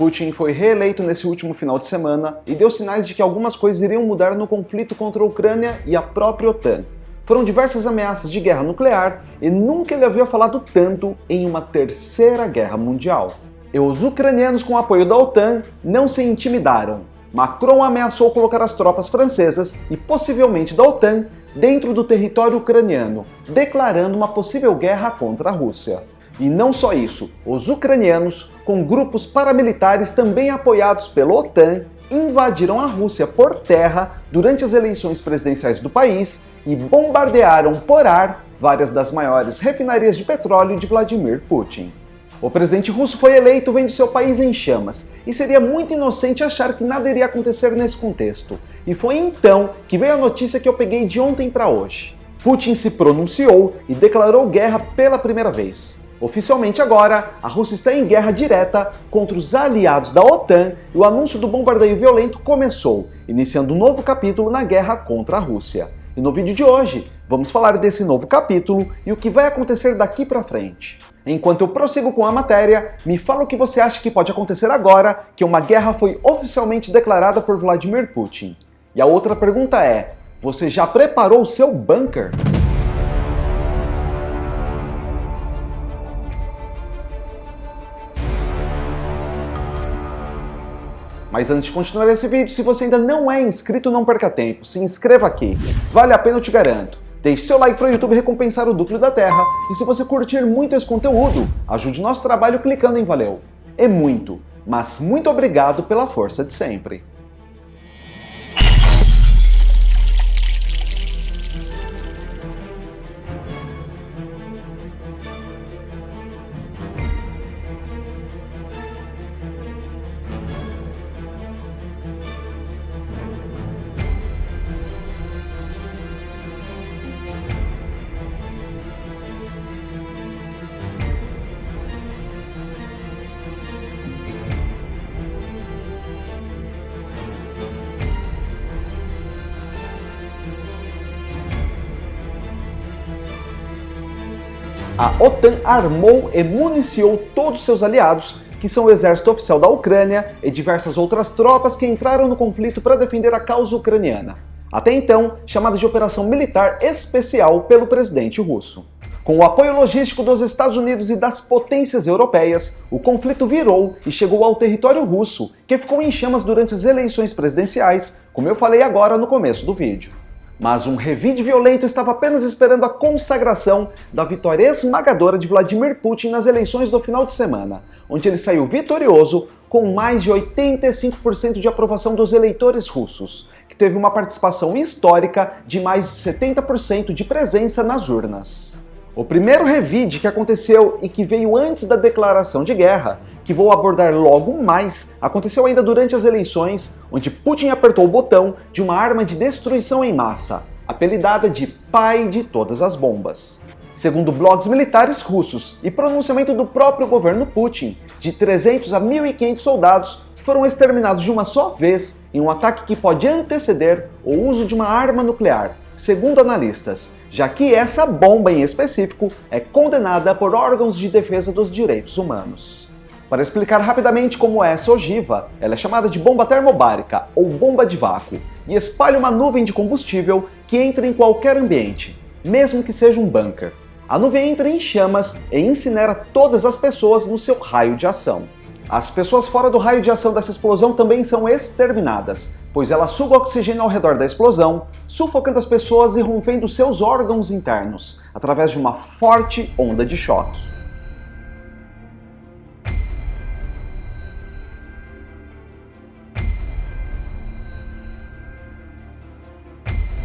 Putin foi reeleito nesse último final de semana e deu sinais de que algumas coisas iriam mudar no conflito contra a Ucrânia e a própria OTAN. Foram diversas ameaças de guerra nuclear e nunca ele havia falado tanto em uma terceira guerra mundial. E os ucranianos, com o apoio da OTAN, não se intimidaram. Macron ameaçou colocar as tropas francesas e possivelmente da OTAN dentro do território ucraniano, declarando uma possível guerra contra a Rússia. E não só isso, os ucranianos, com grupos paramilitares também apoiados pela OTAN, invadiram a Rússia por terra durante as eleições presidenciais do país e bombardearam por ar várias das maiores refinarias de petróleo de Vladimir Putin. O presidente russo foi eleito vendo seu país em chamas, e seria muito inocente achar que nada iria acontecer nesse contexto. E foi então que veio a notícia que eu peguei de ontem para hoje. Putin se pronunciou e declarou guerra pela primeira vez. Oficialmente agora, a Rússia está em guerra direta contra os aliados da OTAN e o anúncio do bombardeio violento começou, iniciando um novo capítulo na guerra contra a Rússia. E no vídeo de hoje, vamos falar desse novo capítulo e o que vai acontecer daqui para frente. Enquanto eu prossigo com a matéria, me fala o que você acha que pode acontecer agora que uma guerra foi oficialmente declarada por Vladimir Putin. E a outra pergunta é, você já preparou o seu bunker? Mas antes de continuar esse vídeo, se você ainda não é inscrito, não perca tempo, se inscreva aqui. Vale a pena, eu te garanto. Deixe seu like para o YouTube recompensar o duplo da terra, e se você curtir muito esse conteúdo, ajude nosso trabalho clicando em valeu. É muito, mas muito obrigado pela força de sempre. A OTAN armou e municiou todos seus aliados, que são o exército oficial da Ucrânia e diversas outras tropas que entraram no conflito para defender a causa ucraniana. Até então, chamada de Operação Militar Especial pelo presidente russo. Com o apoio logístico dos Estados Unidos e das potências europeias, o conflito virou e chegou ao território russo, que ficou em chamas durante as eleições presidenciais, como eu falei agora no começo do vídeo. Mas um revide violento estava apenas esperando a consagração da vitória esmagadora de Vladimir Putin nas eleições do final de semana, onde ele saiu vitorioso com mais de 85% de aprovação dos eleitores russos, que teve uma participação histórica de mais de 70% de presença nas urnas. O primeiro revide que aconteceu e que veio antes da declaração de guerra, que vou abordar logo mais, aconteceu ainda durante as eleições, onde Putin apertou o botão de uma arma de destruição em massa, apelidada de pai de todas as bombas. Segundo blogs militares russos e pronunciamento do próprio governo Putin, de 300 a 1.500 soldados foram exterminados de uma só vez em um ataque que pode anteceder o uso de uma arma nuclear, segundo analistas, já que essa bomba em específico é condenada por órgãos de defesa dos direitos humanos. Para explicar rapidamente como é essa ogiva, ela é chamada de bomba termobárica ou bomba de vácuo e espalha uma nuvem de combustível que entra em qualquer ambiente, mesmo que seja um bunker. A nuvem entra em chamas e incinera todas as pessoas no seu raio de ação. As pessoas fora do raio de ação dessa explosão também são exterminadas, pois ela suga oxigênio ao redor da explosão, sufocando as pessoas e rompendo seus órgãos internos, através de uma forte onda de choque.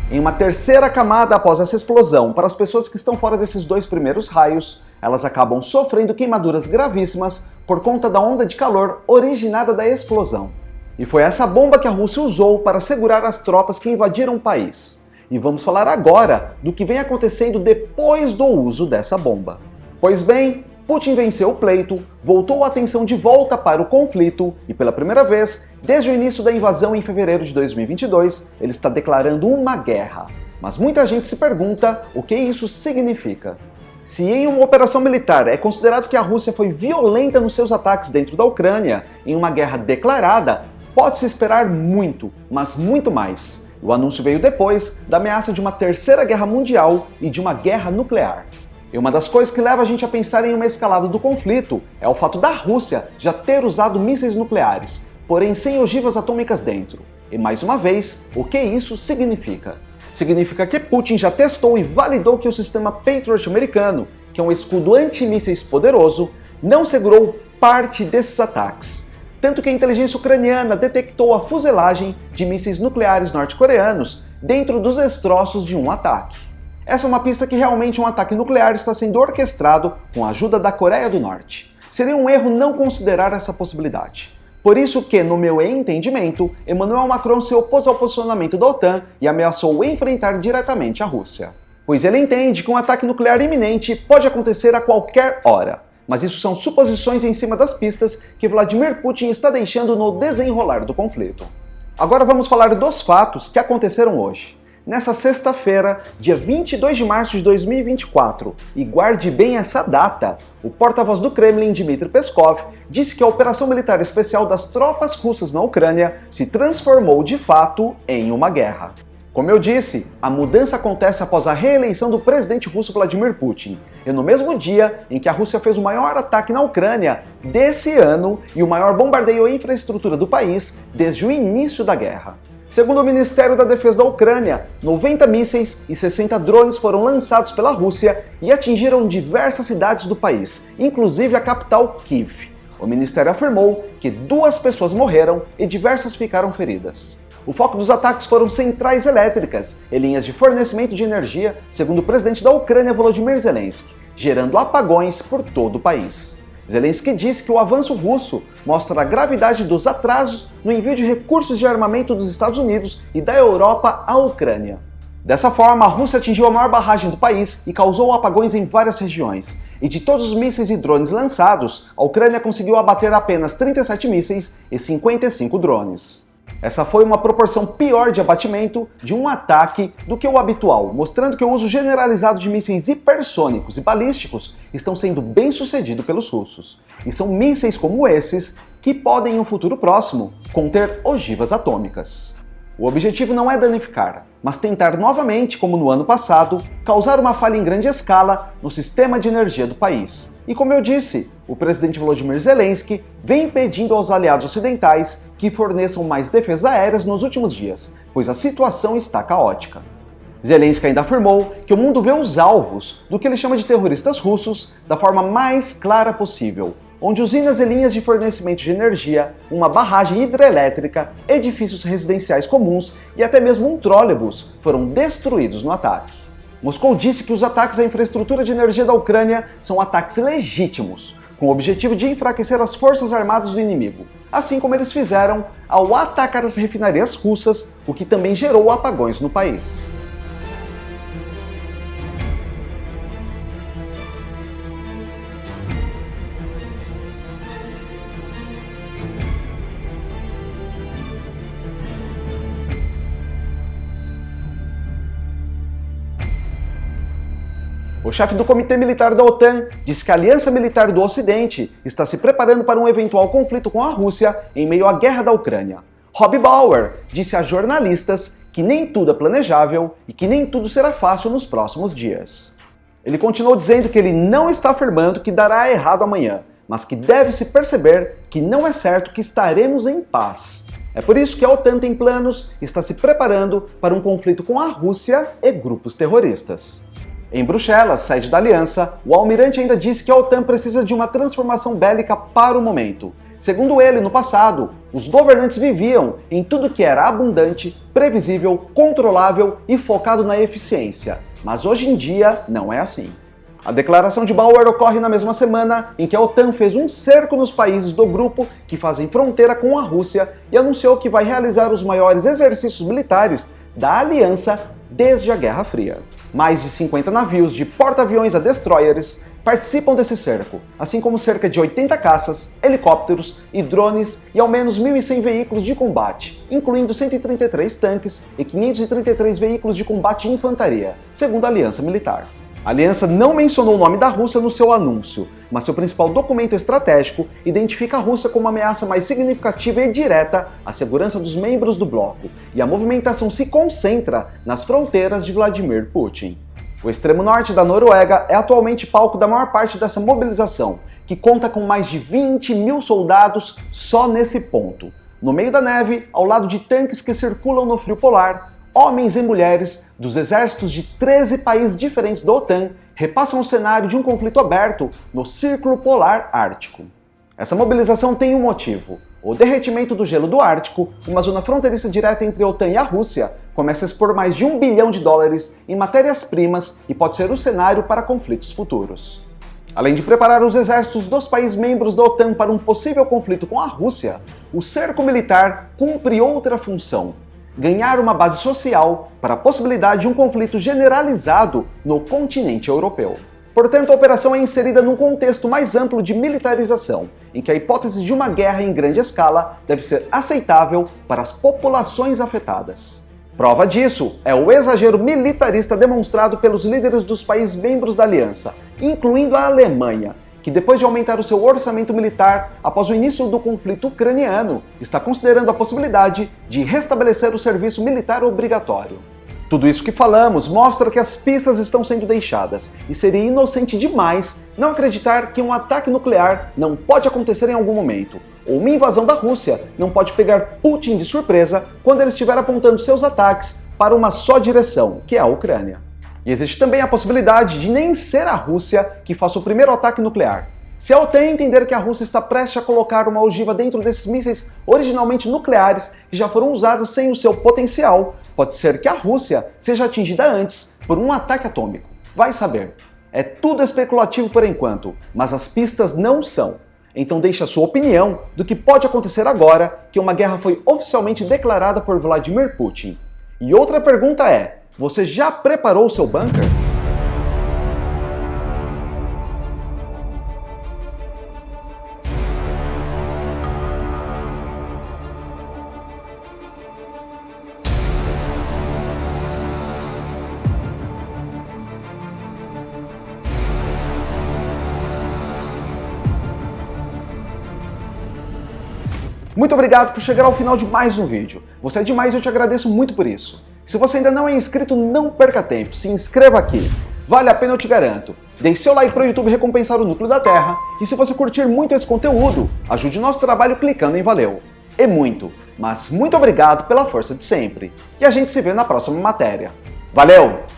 Em uma terceira camada após essa explosão, para as pessoas que estão fora desses dois primeiros raios, elas acabam sofrendo queimaduras gravíssimas por conta da onda de calor originada da explosão. E foi essa bomba que a Rússia usou para segurar as tropas que invadiram o país. E vamos falar agora do que vem acontecendo depois do uso dessa bomba. Pois bem, Putin venceu o pleito, voltou a atenção de volta para o conflito e, pela primeira vez, desde o início da invasão em fevereiro de 2022, ele está declarando uma guerra. Mas muita gente se pergunta o que isso significa. Se em uma operação militar é considerado que a Rússia foi violenta nos seus ataques dentro da Ucrânia, em uma guerra declarada, pode-se esperar muito, mas muito mais. O anúncio veio depois da ameaça de uma terceira guerra mundial e de uma guerra nuclear. E uma das coisas que leva a gente a pensar em uma escalada do conflito é o fato da Rússia já ter usado mísseis nucleares, porém sem ogivas atômicas dentro. E mais uma vez, o que isso significa? Significa que Putin já testou e validou que o sistema Patriot americano, que é um escudo antimísseis poderoso, não segurou parte desses ataques. Tanto que a inteligência ucraniana detectou a fuselagem de mísseis nucleares norte-coreanos dentro dos destroços de um ataque. Essa é uma pista que realmente um ataque nuclear está sendo orquestrado com a ajuda da Coreia do Norte. Seria um erro não considerar essa possibilidade. Por isso que, no meu entendimento, Emmanuel Macron se opôs ao posicionamento da OTAN e ameaçou enfrentar diretamente a Rússia. Pois ele entende que um ataque nuclear iminente pode acontecer a qualquer hora. Mas isso são suposições em cima das pistas que Vladimir Putin está deixando no desenrolar do conflito. Agora vamos falar dos fatos que aconteceram hoje. Nessa sexta-feira, dia 22 de março de 2024, e guarde bem essa data, o porta-voz do Kremlin, Dmitry Peskov, disse que a operação militar especial das tropas russas na Ucrânia se transformou de fato em uma guerra. Como eu disse, a mudança acontece após a reeleição do presidente russo Vladimir Putin, e no mesmo dia em que a Rússia fez o maior ataque na Ucrânia desse ano e o maior bombardeio à infraestrutura do país desde o início da guerra. Segundo o Ministério da Defesa da Ucrânia, 90 mísseis e 60 drones foram lançados pela Rússia e atingiram diversas cidades do país, inclusive a capital Kiev. O ministério afirmou que 2 pessoas morreram e diversas ficaram feridas. O foco dos ataques foram centrais elétricas e linhas de fornecimento de energia, segundo o presidente da Ucrânia, Volodymyr Zelensky, gerando apagões por todo o país. Zelensky disse que o avanço russo mostra a gravidade dos atrasos no envio de recursos de armamento dos Estados Unidos e da Europa à Ucrânia. Dessa forma, a Rússia atingiu a maior barragem do país e causou apagões em várias regiões. E de todos os mísseis e drones lançados, a Ucrânia conseguiu abater apenas 37 mísseis e 55 drones. Essa foi uma proporção pior de abatimento de um ataque do que o habitual, mostrando que o uso generalizado de mísseis hipersônicos e balísticos estão sendo bem sucedido pelos russos. E são mísseis como esses que podem, em um futuro próximo, conter ogivas atômicas. O objetivo não é danificar, mas tentar novamente, como no ano passado, causar uma falha em grande escala no sistema de energia do país. E como eu disse, o presidente Volodymyr Zelensky vem pedindo aos aliados ocidentais que forneçam mais defesas aéreas nos últimos dias, pois a situação está caótica. Zelensky ainda afirmou que o mundo vê os alvos do que ele chama de terroristas russos da forma mais clara possível, onde usinas e linhas de fornecimento de energia, uma barragem hidrelétrica, edifícios residenciais comuns e até mesmo um trólebus foram destruídos no ataque. Moscou disse que os ataques à infraestrutura de energia da Ucrânia são ataques legítimos, com o objetivo de enfraquecer as forças armadas do inimigo, assim como eles fizeram ao atacar as refinarias russas, o que também gerou apagões no país. O chefe do Comitê Militar da OTAN disse que a Aliança Militar do Ocidente está se preparando para um eventual conflito com a Rússia em meio à guerra da Ucrânia. Rob Bauer disse a jornalistas que nem tudo é planejável e que nem tudo será fácil nos próximos dias. Ele continuou dizendo que ele não está afirmando que dará errado amanhã, mas que deve-se perceber que não é certo que estaremos em paz. É por isso que a OTAN tem planos e está se preparando para um conflito com a Rússia e grupos terroristas. Em Bruxelas, sede da aliança, o almirante ainda disse que a OTAN precisa de uma transformação bélica para o momento. Segundo ele, no passado, os governantes viviam em tudo que era abundante, previsível, controlável e focado na eficiência. Mas hoje em dia não é assim. A declaração de Bauer ocorre na mesma semana em que a OTAN fez um cerco nos países do grupo que fazem fronteira com a Rússia e anunciou que vai realizar os maiores exercícios militares da aliança desde a Guerra Fria. Mais de 50 navios de porta-aviões a destroyers participam desse cerco, assim como cerca de 80 caças, helicópteros e drones e ao menos 1.100 veículos de combate, incluindo 133 tanques e 533 veículos de combate e infantaria, segundo a Aliança Militar. A aliança não mencionou o nome da Rússia no seu anúncio, mas seu principal documento estratégico identifica a Rússia como uma ameaça mais significativa e direta à segurança dos membros do bloco, e a movimentação se concentra nas fronteiras de Vladimir Putin. O extremo norte da Noruega é atualmente palco da maior parte dessa mobilização, que conta com mais de 20 mil soldados só nesse ponto. No meio da neve, ao lado de tanques que circulam no frio polar, homens e mulheres dos exércitos de 13 países diferentes da OTAN repassam o cenário de um conflito aberto no Círculo Polar Ártico. Essa mobilização tem um motivo. O derretimento do gelo do Ártico, uma zona fronteiriça direta entre a OTAN e a Rússia, começa a expor mais de $1 bilhão em matérias-primas e pode ser o cenário para conflitos futuros. Além de preparar os exércitos dos países membros da OTAN para um possível conflito com a Rússia, o cerco militar cumpre outra função: ganhar uma base social para a possibilidade de um conflito generalizado no continente europeu. Portanto, a operação é inserida num contexto mais amplo de militarização, em que a hipótese de uma guerra em grande escala deve ser aceitável para as populações afetadas. Prova disso é o exagero militarista demonstrado pelos líderes dos países membros da aliança, incluindo a Alemanha, que depois de aumentar o seu orçamento militar após o início do conflito ucraniano, está considerando a possibilidade de restabelecer o serviço militar obrigatório. Tudo isso que falamos mostra que as pistas estão sendo deixadas, e seria inocente demais não acreditar que um ataque nuclear não pode acontecer em algum momento, ou uma invasão da Rússia não pode pegar Putin de surpresa quando ele estiver apontando seus ataques para uma só direção, que é a Ucrânia. E existe também a possibilidade de nem ser a Rússia que faça o primeiro ataque nuclear. Se a OTAN entender que a Rússia está prestes a colocar uma ogiva dentro desses mísseis originalmente nucleares que já foram usados sem o seu potencial, pode ser que a Rússia seja atingida antes por um ataque atômico. Vai saber. É tudo especulativo por enquanto, mas as pistas não são. Então deixe a sua opinião do que pode acontecer agora que uma guerra foi oficialmente declarada por Vladimir Putin. E outra pergunta é: você já preparou o seu bunker? Muito obrigado por chegar ao final de mais um vídeo. Você é demais e eu te agradeço muito por isso. Se você ainda não é inscrito, não perca tempo, se inscreva aqui. Vale a pena, eu te garanto. Deixe seu like para o YouTube recompensar o núcleo da Terra. E se você curtir muito esse conteúdo, ajude o nosso trabalho clicando em valeu. É muito, mas muito obrigado pela força de sempre. E a gente se vê na próxima matéria. Valeu!